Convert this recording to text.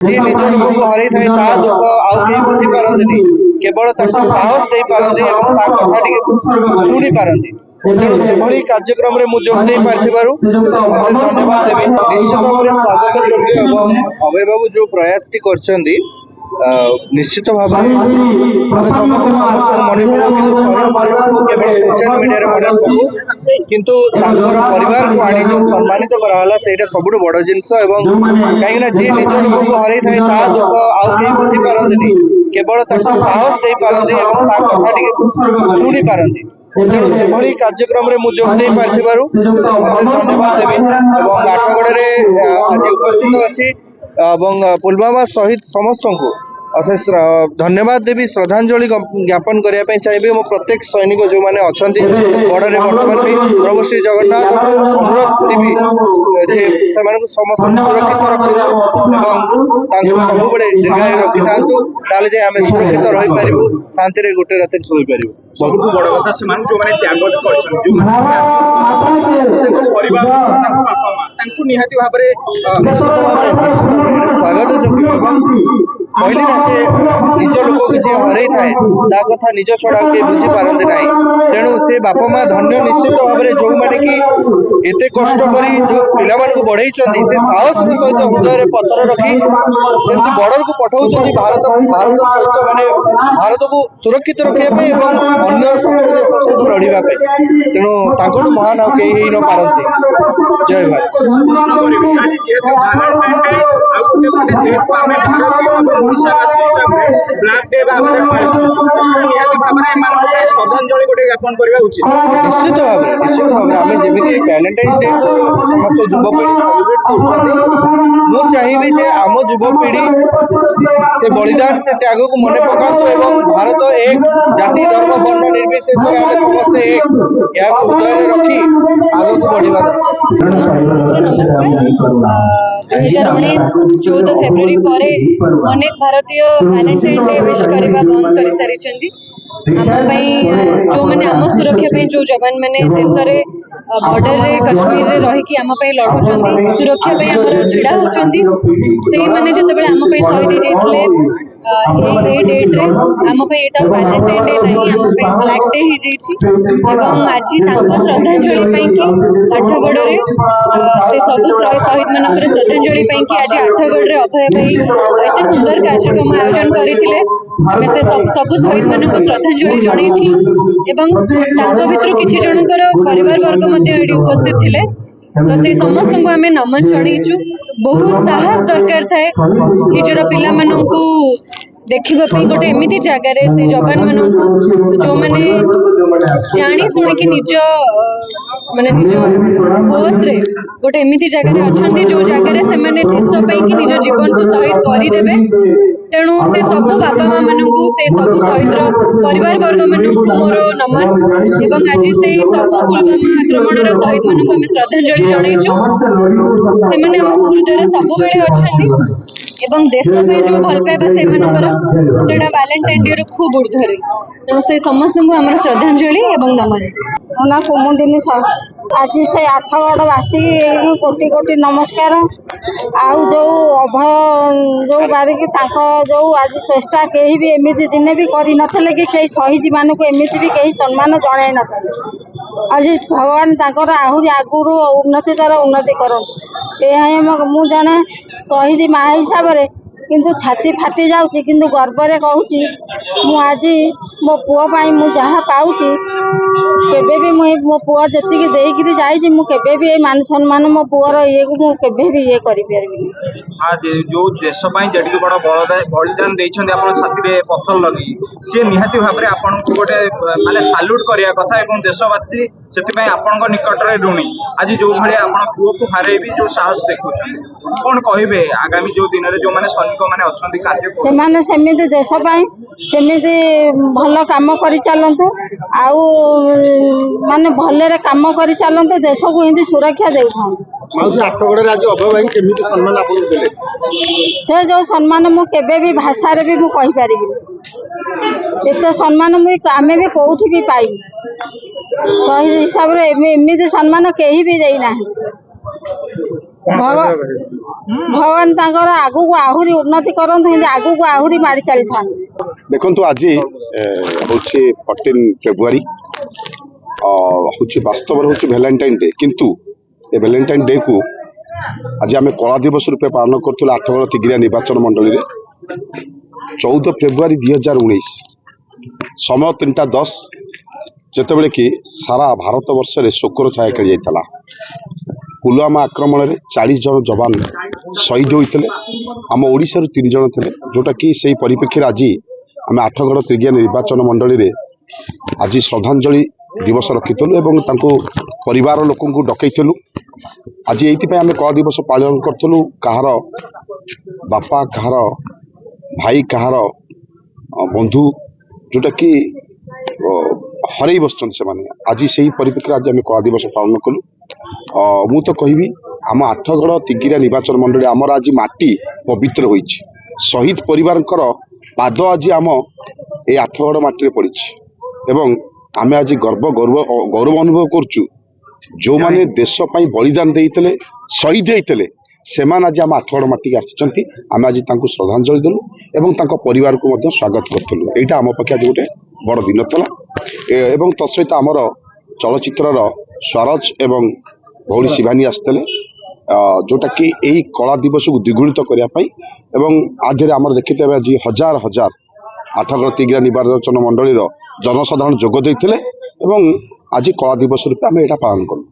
जी निज लोक को हर था ता दुख आउ कहीं बुझी पारती केवल साहस दे पारती कथा शुणी पारती तेणु से कार्यक्रम में मुझे जोग दे पारिथिबारु अशेष धन्यवाद देवी। निश्चित भाव में स्वागत योग्य एवं अभय बाबू जो प्रयास टी करछंदी निश्चित भाव समस्त मन पड़ो केवल सोशल मीडिया मन पड़ो किंतु परिवार को आनी जो सम्मानित कराला सेटा सबुठ बड़ जिनस कहीं जी निज लोक को हर था ता दुख आउ कहीं बुझी पारती केवल साहस दे पारती कथा शुणी पारती तेणु से कार्यक्रम में मुझे जोग दे पारिथिबारु अशेष धन्यवाद देवी। आठगड़ आज उपस्थित अच्छी पुलवामा शहीद समस्त को अशेष धन्यवाद देवी श्रद्धांजलि ज्ञापन करने चाहिए मो प्रत्येक सैनिक जो मैंने अच्छा बड़े बर्तमान भी प्रभु श्री जगन्नाथ अनुरोध करी से समस्त सुरक्षित रखु सब दीर्घायु रखी था जाए आम सुरक्षित रही पारू शांति गोटे रात शोई पारू सबको बड़ कथा से जो मैंने त्याग निहाती भाव स्वागत कहली ना से निज लोक किसी हर था कथा निज छड़ा किए बुझी पारती ना तेणु से बापा माँ धन्य निश्चित भाव में जो मैंने कि एत कष्ट कर जो पिला बढ़ई से साहस सहित हृदय पत्थर रखी सेमती बॉर्डर को पठाऊँ भारत भारत सहित माने भारत को सुरक्षित रखापी अन्य देश सहित लड़ाई तेणु ताकू महान आउ कहीं न पारती। जय निश्चित भाव में आम जमी वैलेंटाइन डे को समस्त युवपीढ़ी सेलिब्रेट कर चाहिए जे आम युवपीढ़ी से बलिदान से त्याग को मन पकातु एवं भारत एक जाति धर्म वर्ण निर्विशेष आम समस्ते एक या हृदय रखी आग को बढ़ा 2019 14 फेब्रुआरी पर अनेक भारतीय वैलेंटाइन डे विश करने बंद कर सारी जो मैंने आम सुरक्षा जो जवान मैंने देश बॉर्डर रे कश्मीर रे रही कि आम लड़ुंट सुरक्षा छिड़ा होती से मैंने जो आम शहीद होते डेट रे आम वैलेंटाइन डे नहीं आम ब्लैक डे हो आज श्रद्धांजलि आठगढ़ से सब शहीद मान श्रद्धांजलि आज आठगढ़ अभय भाई एत सुंदर कार्यक्रम आयोजन करते सब शहीद मान श्रद्धांजलि जनई भर किसी जनकर परिवार वर्ग उपस्थित थे तो से समस्त को आम नमन चढ़ईचु। बहुत साहस दरकार थाए निजर पिला मानू देखा गोटे एमती जगार से जवान मान जो मैंने जानी शुणिकी निज माने निज फोर्स रे गोटे एमती जगार अच्छा जो जगार से देश कि निज जीवन को शहीद करदे तेणु से सब बापा माँ मानू से सब शहीद परिवार वर्ग मानू मोर नमन एवं आज से सब पुलवामा आक्रमण शहीद मान आम श्रद्धांजलि जनईचु से हृदय सब अच्छा एवं देश जो भल पाइबा से वैलेंटाइन डे खूब ऊर्धरे तेणु से समस्त को आम श्रद्धांजलि एवं नमन ना कुमुदिनी आज से आठगढ़वासी कोटि कोटि नमस्कार आउ जो अभय जो बारिक जो आज चेष्टा कहीं भी एमती दिने भी कर नथिले कि कई शहीद मान को एमती भी कहीं सम्मान जन न आज भगवान ताकर आहरी आगुरी उन्नति द्वारा उन्नति कर मु जने शहीद माँ हिसाब से किंतु छाती फाटी जाऊँगी किंतु गर्व कहूँ आज मो पुओ पाई मु जहाँ पाऊँची केबे भी मो पुआ जी देकरी जाबे मान सम्मान मो पुअर ये को मुझे ये करें जो देश जी बड़ बलिदान छाती पत्थर लगी सी निहाती भाव में आपको गोटे माने साल्यूट करने कथा देशवासी से आपण निकट में ऋणी आज जो भाई आप पुओ को हारे भी जो साहस देखुं कौन कहे आगामी जो दिन में जो मैंने सैनिक मैंने सेमती देश सेमती भल कम कर चलतु आउ माने भलरे काम कर चलते देश को हिंदी सुरक्षा दे से जो सम्मान मुझे भी भाषा भी मुझे पारि एत सम्मान मुझे भी कौटी भी पाई शहीद हिसाब से एमती सम्मान कहीं भी देना। ଭଗବାନ ତାଙ୍କର ଆଗକୁ ଆହୁରି ଉନ୍ନତି କରନ୍ତୁ, କିନ୍ତୁ ଆଗକୁ ଆହୁରି ମାଡ଼ି ଚାଲିଥାନ୍ତି। ଦେଖନ୍ତୁ ଆଜି ହଉଛି 14 ଫେବୃଆରୀ ହଉଛି ବାସ୍ତବରେ ହଉଛି ଭ୍ୟାଲେଣ୍ଟାଇନ୍ ଡେ, କିନ୍ତୁ ଏ ଭ୍ୟାଲେଣ୍ଟାଇନ୍ ଡେ କୁ ଆଜି ଆମେ କଳା ଦିବସ ରୂପେ ପାଳନ କରୁଥିଲୁ ଆଠଗଡ଼ ତିଗିରିଆ ନିର୍ବାଚନ ମଣ୍ଡଳୀରେ। 14 ଫେବୃଆରୀ 2019 ସମୟ 3ଟା 10 ଯେତେବେଳେ କି ସାରା ଭାରତ ବର୍ଷରେ ଶୋକର ଛାୟା ଖେଳି ଯାଇଥିଲା। ପୁଲୱାମା ଆକ୍ରମଣରେ 40 ଜଣ ଯବାନ ଶହୀଦ ହୋଇଥିଲେ। ଆମ ଓଡ଼ିଶାରୁ 3 ଜଣ ଥିଲେ, ଯୋଉଟାକି ସେହି ପରିପ୍ରେକ୍ଷୀରେ ଆଜି ଆମେ ଆଠଗଡ଼ ତିଗିରିଆ ନିର୍ବାଚନ ମଣ୍ଡଳୀରେ ଆଜି ଶ୍ରଦ୍ଧାଞ୍ଜଳି ଦିବସ ରଖିଥିଲୁ ଏବଂ ତାଙ୍କୁ ପରିବାର ଲୋକଙ୍କୁ ଡକେଇଥିଲୁ। ଆଜି ଏଇଥିପାଇଁ ଆମେ କଳା ଦିବସ ପାଳନ କରୁଥିଲୁ, କାହାର ବାପା, କାହାର ଭାଇ, କାହାର ବନ୍ଧୁ ଯୋଉଟାକି ହରେଇ ବସିଛନ୍ତି ସେମାନେ। ଆଜି ସେହି ପରିପ୍ରେକ୍ଷୀରେ ଆଜି ଆମେ କଳା ଦିବସ ପାଳନ କଲୁ। ମୁଁ ତ କହିବି ଆମ ଆଠଗଡ଼ ତିଗିରିଆ ନିର୍ବାଚନ ମଣ୍ଡଳୀ ଆମର ଆଜି ମାଟି ପବିତ୍ର ହୋଇଛି। ଶହୀଦ ପରିବାରଙ୍କର ପାଦ ଆଜି ଆମ এই ଆଠଗଡ଼ ମାଟିରେ ପଡ଼ିଛି ଏବଂ ଆମେ ଆଜି ଗୌରବ ଅନୁଭବ କରୁଛୁ। ଯେଉଁମାନେ ଦେଶ ପାଇଁ ବଳିଦାନ ଦେଇଥିଲେ, ଶହୀଦ ହେଇଥିଲେ, ସେମାନେ ଆଜି ଆମ ଆଠଗଡ଼ ମାଟିକି ଆସିଛନ୍ତି। ଆମେ ଆଜି ତାଙ୍କୁ ଶ୍ରଦ୍ଧାଞ୍ଜଳି ଦେଲୁ ଏବଂ ତାଙ୍କ ପରିବାରକୁ ମଧ୍ୟ ସ୍ୱାଗତ କରିଥିଲୁ। ଏଇଟା ଆମ ପକ୍ଷେ ଆଜି ଗୋଟେ ବଡ଼ ଦିନ ଥିଲା ଏବଂ ତତ୍ ସହିତ ଆମର ଚଳଚ୍ଚିତ୍ରର ସ୍ୱରାଜ ଏବଂ ଭଉଣୀ ଶିବାନୀ ଆସିଥିଲେ, ଯୋଉଟାକି ଏହି କଳା ଦିବସକୁ ଦ୍ୱିଗୁଣିତ କରିବା ପାଇଁ ଏବଂ ଆଧିରେ ଆମର ଦେଖିଥିବେ ଆଜି ହଜାର ହଜାର ଆଠଗଡ଼ ତିଗିରିଆ ନିର୍ବାଚନ ମଣ୍ଡଳୀର ଜନସାଧାରଣ ଯୋଗ ଦେଇଥିଲେ ଏବଂ ଆଜି କଳା ଦିବସ ରୂପେ ଆମେ ଏଇଟା ପାଳନ କଲୁ।